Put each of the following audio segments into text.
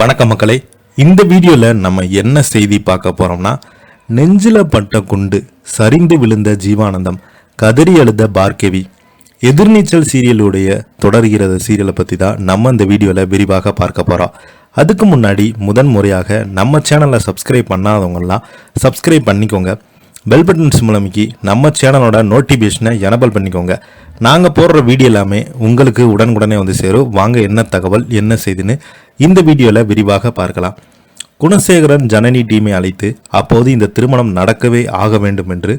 வணக்கம் மக்களே. இந்த வீடியோவில் நம்ம என்ன செய்தி பார்க்க போகிறோம்னா, நெஞ்சில் பட்ட குண்டு சரிந்து விழுந்த ஜீவானந்தம், கதறி எழுத பார்கவி, எதிர்நீச்சல் சீரியலுடைய தொடர்கிறது சீரியலை பற்றி தான் நம்ம இந்த வீடியோவில் விரிவாக பார்க்க போகிறோம். அதுக்கு முன்னாடி முறையாக நம்ம சேனலை சப்ஸ்கிரைப் பண்ணாதவங்கலாம் சப்ஸ்கிரைப் பண்ணிக்கோங்க. பெல் பட்டன்ஸ் மூலமிக்கி நம்ம சேனலோட நோட்டிஃபிகேஷனை எனபிள் பண்ணிக்கோங்க. நாங்கள் போடுற வீடியோ எல்லாமே உங்களுக்கு உடனுக்குடனே வந்து சேரும். வாங்க என்ன தகவல் என்ன செய்துன்னு இந்த வீடியோவில் விரிவாக பார்க்கலாம். குணசேகரன் ஜனனி டீமை அழைத்து அப்போது இந்த திருமணம் நடக்கவே ஆக வேண்டும் என்று,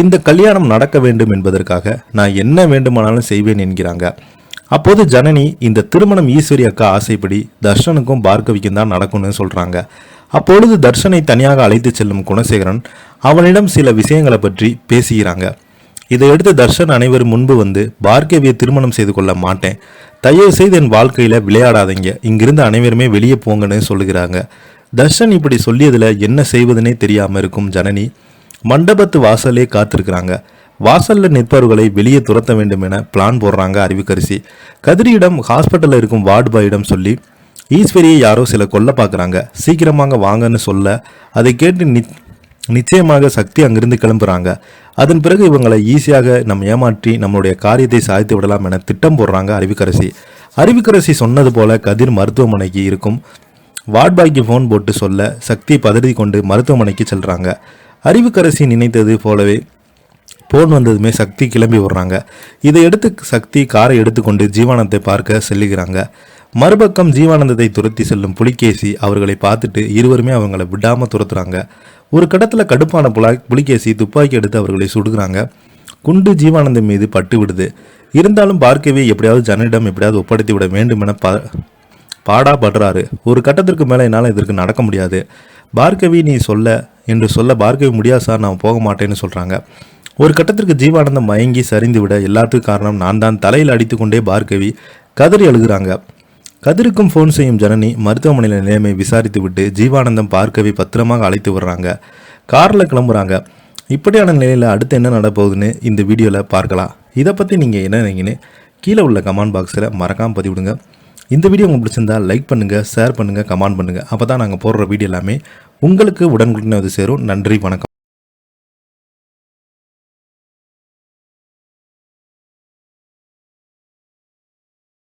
இந்த கல்யாணம் நடக்க வேண்டும் என்பதற்காக நான் என்ன வேண்டுமானாலும் செய்வேன் என்கிறாங்க. அப்போது ஜனனி இந்த திருமணம் ஈஸ்வரி அக்கா ஆசைப்படி தர்ஷனுக்கும் பார்கவிக்கும் தான் நடக்கும்னு சொல்கிறாங்க. அப்பொழுது தர்ஷனை தனியாக அழைத்து செல்லும் குணசேகரன் அவனிடம் சில விஷயங்களை பற்றி பேசுகிறாங்க. இதையடுத்து தர்ஷன் அனைவரும் முன்பு வந்து, பார்கவியை திருமணம் செய்து கொள்ள மாட்டேன், தயவு செய்து என் வாழ்க்கையில் விளையாடாதீங்க, இங்கிருந்து அனைவருமே வெளியே போங்கன்னு சொல்லுகிறாங்க. தர்ஷன் இப்படி சொல்லியதில் என்ன செய்வதுனே தெரியாமல் இருக்கும் ஜனனி மண்டபத்து வாசலே காத்திருக்கிறாங்க. வாசல்ல நிற்பவர்களை வெளியே துரத்த வேண்டும் என பிளான் போடுறாங்க அறிவுக்கரிசி. கதிரியிடம் ஹாஸ்பிட்டலில் இருக்கும் வார்டு பாயிடம் சொல்லி ஈஸ்வரியை யாரோ சில கொல்ல பார்க்குறாங்க, சீக்கிரமாக வாங்கன்னு சொல்ல அதை கேட்டு நிச்சயமாக சக்தி அங்கிருந்து கிளம்புறாங்க. அதன் பிறகு இவங்களை ஈஸியாக நம்ம ஏமாற்றி நம்மளுடைய காரியத்தை சாதித்து விடலாம் என திட்டம் போடுறாங்க அறிவுக்கரசி சொன்னது போல கதிர் மருத்துவமனைக்கு இருக்கும் வார்ட்பாய்க்கு ஃபோன் போட்டு சொல்ல சக்தி பதறி கொண்டு மருத்துவமனைக்கு செல்றாங்க. அறிவுக்கரசி நினைத்தது போலவே போன் வந்ததுமே சக்தி கிளம்பி விடுறாங்க. இதையடுத்து சக்தி காரை எடுத்துக்கொண்டு ஜீவானந்தத்தை பார்க்க செல்லுகிறாங்க. மறுபக்கம் ஜீவானந்தத்தை துரத்தி செல்லும் புலிகேசி அவர்களை பார்த்துட்டு இருவருமே அவங்களை விடாமல் துரத்துறாங்க. ஒரு கடத்தில் கடுப்பான புலிகேசி துப்பாக்கி எடுத்து அவர்களை சுடுகிறாங்க. குண்டு ஜீவானந்தம் மீது பட்டு விடுது. இருந்தாலும் பார்கவியை எப்படியாவது ஜனனிடம் எப்படியாவது ஒப்படைத்து விட வேண்டும் என பாடாப்படுறாரு. ஒரு கட்டத்திற்கு மேலே என்னால் இதற்கு நடக்க முடியாது, பார்கவி நீ சொல்ல பார்கவி முடியாது சார், நான் போக மாட்டேன்னு சொல்கிறாங்க. ஒரு கட்டத்திற்கு ஜீவானந்தம் மயங்கி சரிந்து விட எல்லாத்துக்கும் காரணம் நான் தான், தலையில் அடித்து கொண்டே பார்கவி கதறி அழுகிறாங்க. கதிருக்கும் ஃபோன் செய்யும் ஜனனி மருத்துவமனையில் நிலைமை விசாரித்து விட்டு ஜீவானந்தம் பார்கவி பத்திரமாக அழைத்து விடுறாங்க. காரில் கிளம்புறாங்க. இப்படியான நிலையில் அடுத்து என்ன நடப்போகுதுன்னு இந்த வீடியோவில் பார்க்கலாம். இதை பற்றி நீங்கள் என்ன நினைக்கின்னு கீழே உள்ள கமெண்ட் பாக்ஸில் மறக்காமல் பதிவிடுங்க. இந்த வீடியோ உங்களுக்கு பிடிச்சிருந்தால் லைக் பண்ணுங்கள், ஷேர் பண்ணுங்கள், கமெண்ட் பண்ணுங்கள். அப்போ தான் நாங்கள் போடுற வீடியோ எல்லாமே உங்களுக்கு உடனுக்குடனே வந்து சேரும். நன்றி, வணக்கம்.